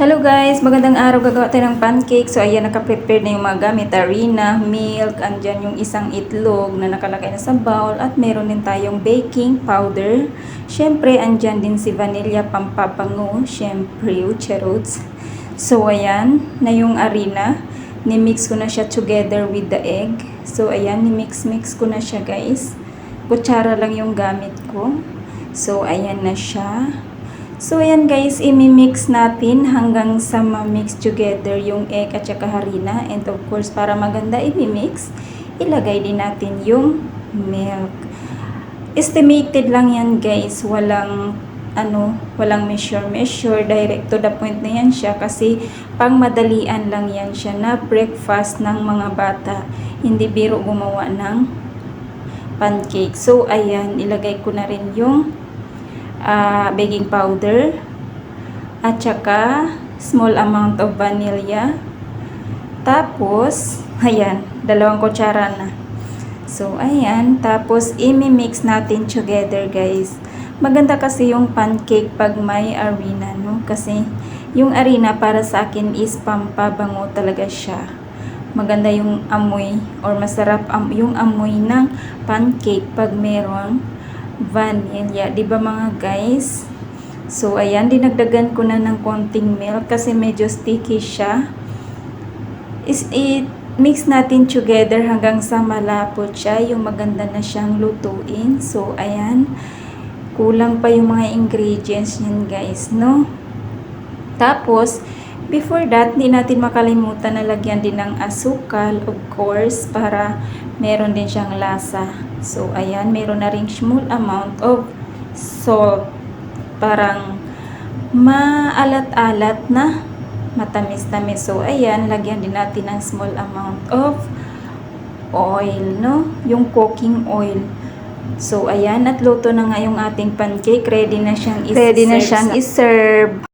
Hello guys, magandang araw. Gagawa tayo ng pancake. So ayan, naka-prepare na yung mga gamit. Harina, milk, andyan yung isang itlog na nakalagay na sa bowl. At meron din tayong baking powder. Syempre, andyan din si vanilla pampabango. Syempre, charot. So ayan, na yung harina. Ni-mix ko na siya together with the egg. So ayan, ni-mix ko na siya guys. Kutsara lang yung gamit ko. So ayan na siya. So, ayan guys, imi-mix natin hanggang sa ma-mix together yung egg at saka harina. And of course, para maganda imi-mix, ilagay din natin yung milk. Estimated lang yan guys, walang measure, direct to the point na yan siya kasi pang madalian lang yan siya na breakfast ng mga bata. Hindi biro gumawa ng pancake. So, ayan, ilagay ko na rin yung baking powder at saka small amount of vanilla, tapos ayan, 2 kutsara na. So ayan, tapos imi-mix natin together guys. Maganda kasi yung pancake pag may harina, no? Kasi yung harina para sa akin is pampabango talaga siya. Maganda yung amoy or masarap yung amoy ng pancake pag merong vanilla, di ba mga guys? So ayan, dinagdagan ko na ng konting milk kasi medyo sticky siya. Mix natin together hanggang sa malapot siya, yung maganda na siyang lutuin. So ayan, kulang pa yung mga ingredients niyan guys, no? Tapos before that, hindi natin makalimutan na lagyan din ng asukal, of course, para meron din siyang lasa. So, ayan, meron na rin small amount of salt. Parang maalat-alat na matamis-tamis. So, ayan, lagyan din natin ng small amount of oil, no? Yung cooking oil. So, ayan, at luto na nga yung ating pancake. Ready na siyang i-serve.